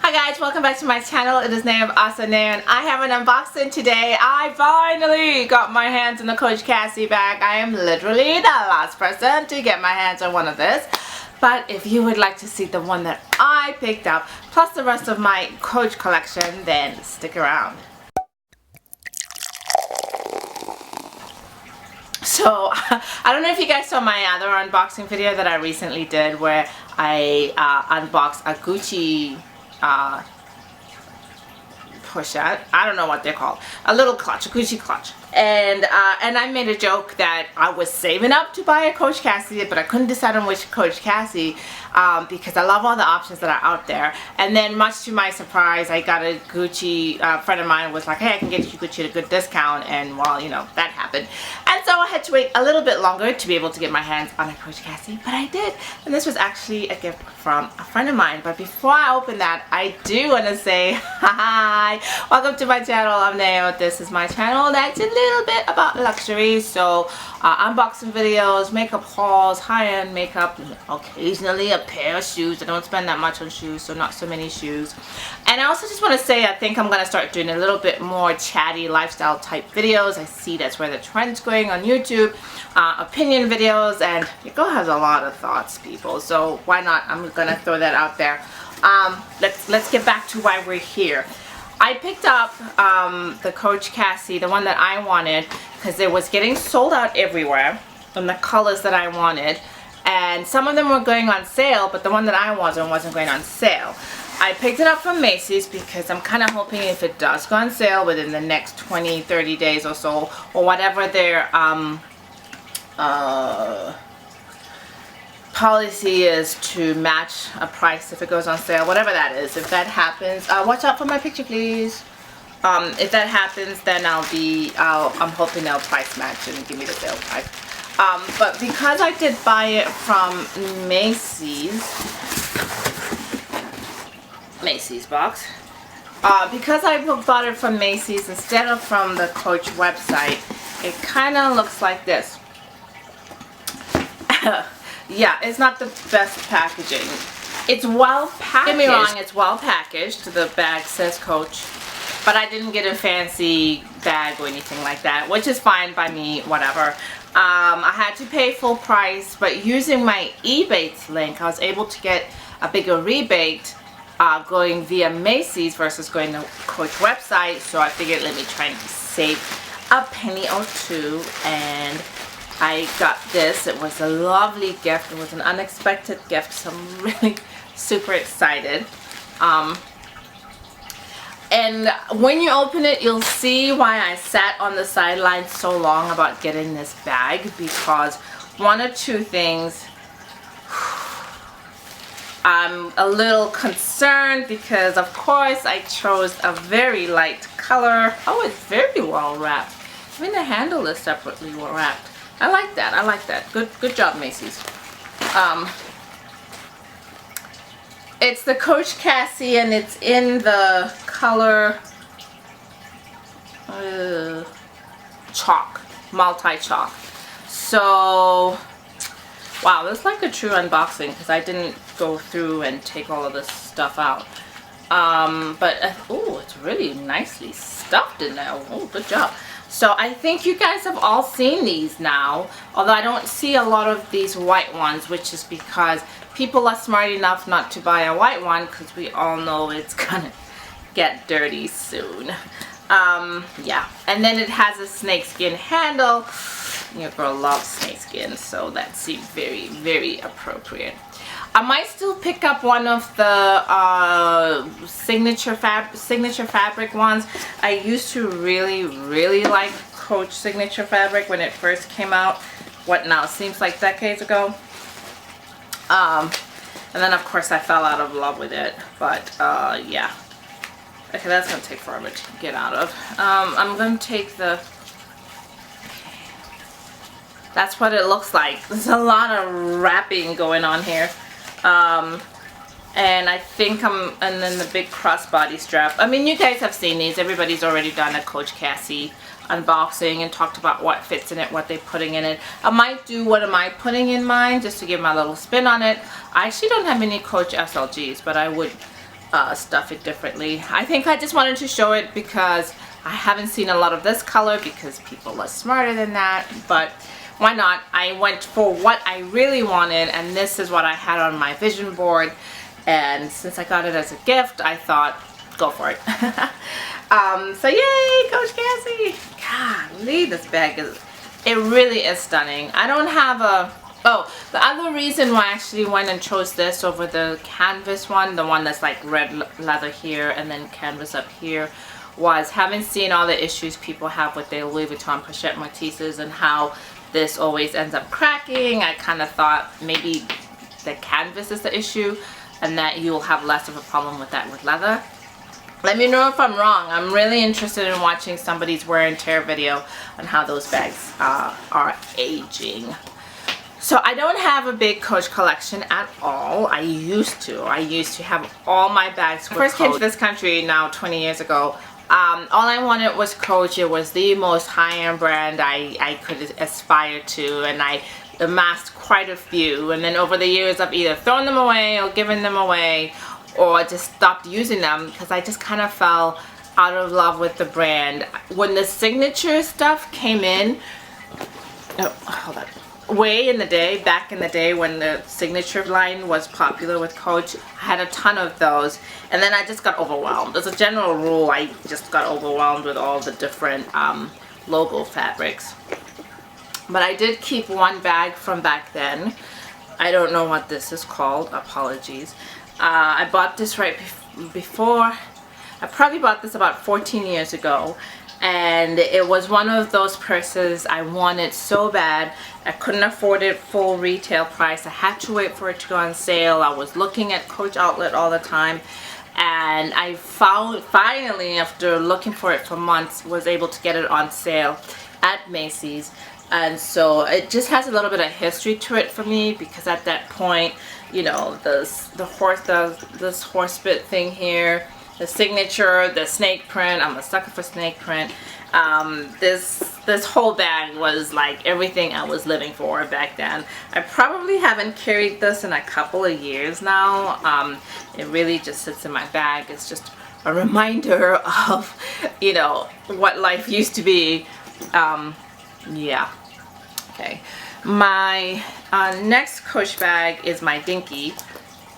Hi guys, welcome back to my channel. It is name of AhhhSoNeo and I have an unboxing today. I finally got my hands on the Coach Cassie bag. I am literally the last person to get my hands on one of this. But if you would like to see the one that I picked up, plus the rest of my Coach collection, then stick around. So, I don't know if you guys saw my other unboxing video that I recently did where I unboxed a Gucci push-out. I don't know what they're called. A little clutch, a Gucci clutch. And I made a joke that I was saving up to buy a Coach Cassie, but I couldn't decide on which Coach Cassie because I love all the options that are out there. And then much to my surprise, I got a Gucci, friend of mine was like, hey, I can get you Gucci at a good discount. And well, you know, that happened. And so I had to wait a little bit longer to be able to get my hands on a Coach Cassie, but I did. And this was actually a gift from a friend of mine. But before I open that, I do want to say hi. Welcome to my channel. I'm Neo. This is my channel that's a little bit about luxury. So unboxing videos, makeup hauls, high-end makeup, occasionally a pair of shoes. I don't spend that much on shoes, so not so many shoes. And I also just want to say I think I'm going to start doing a little bit more chatty lifestyle type videos. I see that's where the trend's going on YouTube. Opinion videos, and your girl has a lot of thoughts, people, so why not? I'm gonna throw that out there. Let's get back to why we're here. I picked up the Coach Cassie, the one that I wanted, because it was getting sold out everywhere in the colors that I wanted, and some of them were going on sale, but the one that I wasn't going on sale. I picked it up from Macy's because I'm kind of hoping if it does go on sale within the next 20-30 days or so, or whatever their policy is to match a price if it goes on sale, whatever that is. If that happens, watch out for my picture, please. If that happens, then I'm hoping they'll price match and give me the sale price. But because I did buy it from Macy's box, because I bought it from Macy's instead of from the Coach website, it kind of looks like this. Yeah, it's not the best packaging. It's well packaged. Don't get me wrong, it's well packaged. The bag says Coach, but I didn't get a fancy bag or anything like that, which is fine by me, whatever. I had to pay full price, but using my ebates link, I was able to get a bigger rebate going via Macy's versus going to Coach website. So I figured let me try and save a penny or two, and I got this. It was a lovely gift. It was an unexpected gift, so I'm really super excited. And when you open it, you'll see why I sat on the sidelines so long about getting this bag, because one or two things. I'm a little concerned because of course I chose a very light color. Oh, it's very well wrapped. Even the handle is separately wrapped. I like that. I like that. Good job, Macy's. It's the Coach Cassie, and it's in the color chalk, multi-chalk. So wow, that's like a true unboxing because I didn't go through and take all of this stuff out. But oh, it's really nicely stuffed in there. Oh, good job. So I think you guys have all seen these now, although I don't see a lot of these white ones, which is because people are smart enough not to buy a white one because we all know it's gonna get dirty soon. Yeah, and then it has a snakeskin handle. Your girl loves snakeskin, so that seemed very, very appropriate. I might still pick up one of the signature fabric ones. I used to really like Coach signature fabric when it first came out. What now? Seems like decades ago. And then of course I fell out of love with it. But yeah. Okay, that's gonna take forever to get out of. I'm gonna take the. That's what it looks like. There's a lot of wrapping going on here. And I think and then the big crossbody strap. I mean, you guys have seen these. Everybody's already done a Coach Cassie unboxing and talked about what fits in it, what they're putting in it. I might do what am I putting in mine just to give my little spin on it. I actually don't have any Coach SLGs, but I would stuff it differently. I think I just wanted to show it because I haven't seen a lot of this color because people are smarter than that, but why not? I went for what I really wanted, and this is what I had on my vision board, and since I got it as a gift, I thought, go for it. So yay, Coach Cassie! Golly, this bag it really is stunning. I don't have a, oh, the other reason why I actually went and chose this over the canvas one, the one that's like red leather here and then canvas up here, was having seen all the issues people have with their Louis Vuitton pochette Matisses and how this always ends up cracking. I kind of thought maybe the canvas is the issue and that you'll have less of a problem with that with leather. Let me know if I'm wrong. I'm really interested in watching somebody's wear and tear video on how those bags are aging. So I don't have a big Coach collection at all. I used to have all my bags. When I first came to this country now 20 years ago, all I wanted was Coach. It was the most high-end brand I could aspire to, and I amassed quite a few, and then over the years I've either thrown them away or given them away or just stopped using them because I just kind of fell out of love with the brand. When the signature stuff came in, oh, hold on, way in the day, back in the day when the signature line was popular with Coach, I had a ton of those, and then I just got overwhelmed. As a general rule, I just got overwhelmed with all the different logo fabrics. But I did keep one bag from back then. I don't know what this is called, apologies. I bought this right before, I probably bought this about 14 years ago, and it was one of those purses I wanted so bad. I couldn't afford it full retail price. I had to wait for it to go on sale. I was looking at Coach Outlet all the time, and I found, finally, after looking for it for months, was able to get it on sale at Macy's. And so it just has a little bit of history to it for me because at that point, you know, this horse bit thing here, the signature, the snake print. I'm a sucker for snake print. This whole bag was like everything I was living for back then. I probably haven't carried this in a couple of years now. It really just sits in my bag. It's just a reminder of, you know, what life used to be. Yeah. Okay. My next Coach bag is my Dinky,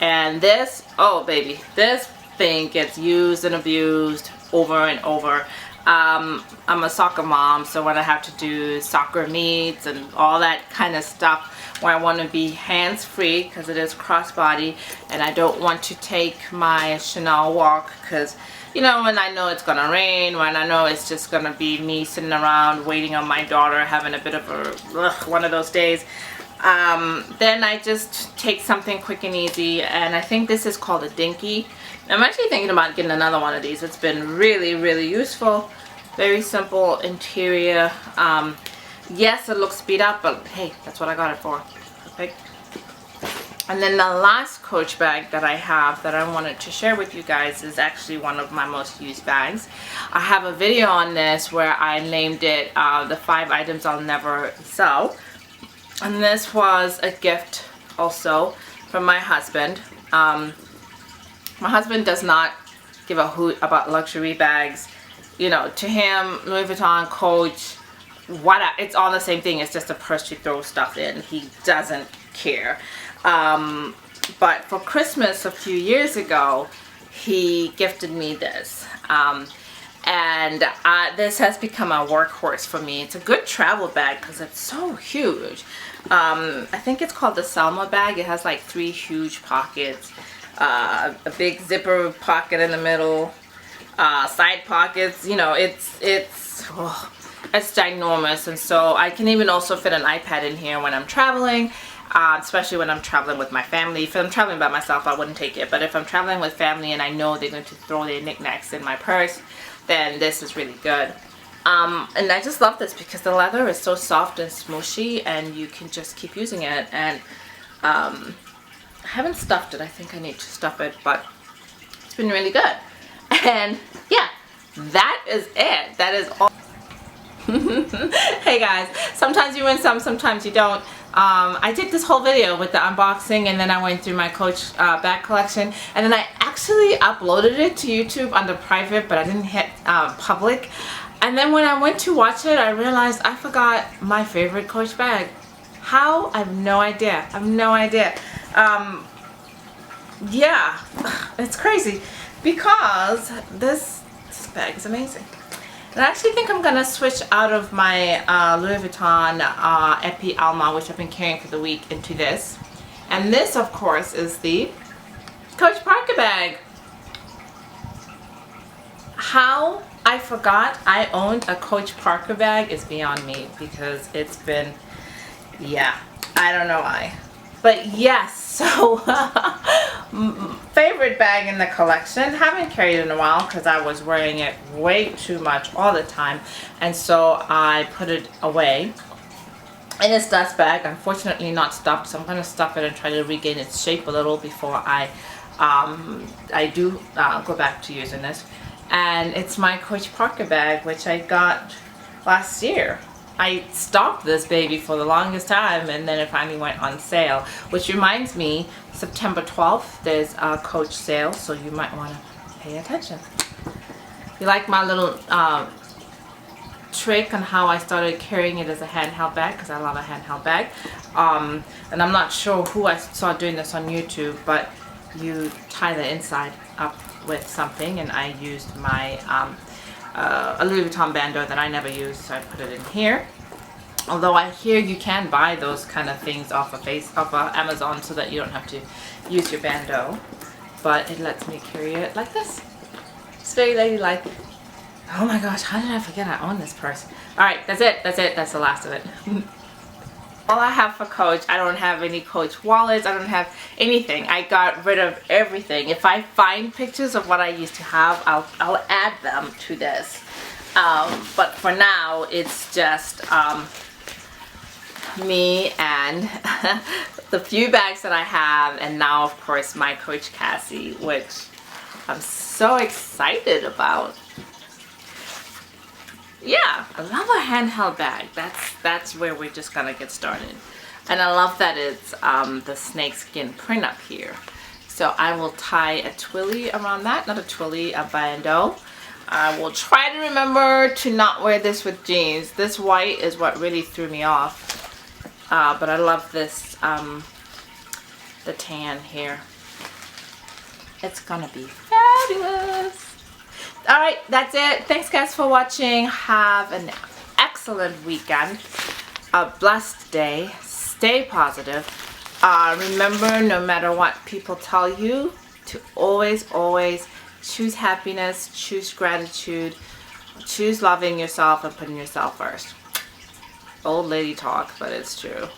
and this, oh baby, this thing gets used and abused over and over. I'm a soccer mom, so when I have to do soccer meets and all that kind of stuff where I want to be hands-free because it is crossbody, and I don't want to take my Chanel walk because, you know, when I know it's gonna rain, when I know it's just gonna be me sitting around waiting on my daughter, having a bit of a one of those days, then I just take something quick and easy, and I think this is called a Dinky. I'm actually thinking about getting another one of these. It's been really, really useful. Very simple interior. Yes, it looks beat up, but hey, that's what I got it for. Okay. And then the last Coach bag that I have that I wanted to share with you guys is actually one of my most used bags. I have a video on this where I named it the 5 items I'll never sell. And this was a gift also from my husband. My husband does not give a hoot about luxury bags. You know, to him, Louis Vuitton, Coach, whatever, it's all the same thing. It's just a purse you throw stuff in. He doesn't care. But for Christmas a few years ago, he gifted me this. And this has become a workhorse for me. It's a good travel bag because it's so huge. I think it's called the Selma bag. It has like 3 huge pockets. A big zipper pocket in the middle. Side pockets. You know, it's ginormous. And so I can even also fit an iPad in here when I'm traveling. Especially when I'm traveling with my family. If I'm traveling by myself, I wouldn't take it. But if I'm traveling with family and I know they're going to throw their knickknacks in my purse, then this is really good. And I just love this because the leather is so soft and smooshy, and you can just keep using it. And I haven't stuffed it. I think I need to stuff it, but it's been really good. And yeah, that is it. That is all. Hey guys, sometimes you win some, sometimes you don't. I did this whole video with the unboxing, and then I went through my Coach bag collection, and then I actually uploaded it to YouTube under private, but I didn't hit public. And then when I went to watch it, I realized I forgot my favorite Coach bag. How? I have no idea. I have no idea. Yeah, it's crazy because this bag is amazing. And I actually think I'm gonna switch out of my Louis Vuitton Epi Alma, which I've been carrying for the week, into this. And this, of course, is the Coach Parker bag. How I forgot I owned a Coach Parker bag is beyond me, because it's been, yeah, I don't know why. But yes, so favorite bag in the collection. Haven't carried it in a while because I was wearing it way too much all the time, and so I put it away. And it's dust bag, unfortunately not stuffed, so I'm going to stuff it and try to regain its shape a little before I do go back to using this. And it's my Coach Parker bag, which I got last year. I stopped this baby for the longest time, and then it finally went on sale, which reminds me, September 12th there's a Coach sale, so you might want to pay attention. You like my little trick on how I started carrying it as a handheld bag, because I love a handheld bag, and I'm not sure who I saw doing this on YouTube, but you tie the inside up with something, and I used my a Louis Vuitton bandeau that I never used, so I put it in here. Although I hear you can buy those kind of things off of Amazon so that you don't have to use your bandeau, but it lets me carry it like this. It's very ladylike. Oh my gosh, how did I forget I own this purse? Alright, that's it. That's the last of it. All I have for Coach, I don't have any Coach wallets. I don't have anything. I got rid of everything. If I find pictures of what I used to have, I'll add them to this. But for now, it's just me and the few bags that I have, and now of course my Coach Cassie, which I'm so excited about. Yeah, I love a handheld bag. That's where we're just gonna get started. And I love that it's the snakeskin print up here. So I will tie a twilly around that, not a twilly, a bandeau. I will try to remember to not wear this with jeans. This white is what really threw me off. But I love this, the tan here. It's gonna be fabulous. Alright, that's it. Thanks guys for watching. Have an excellent weekend. A blessed day. Stay positive. Remember, no matter what people tell you, to always choose happiness, choose gratitude, choose loving yourself and putting yourself first. Old lady talk, but it's true.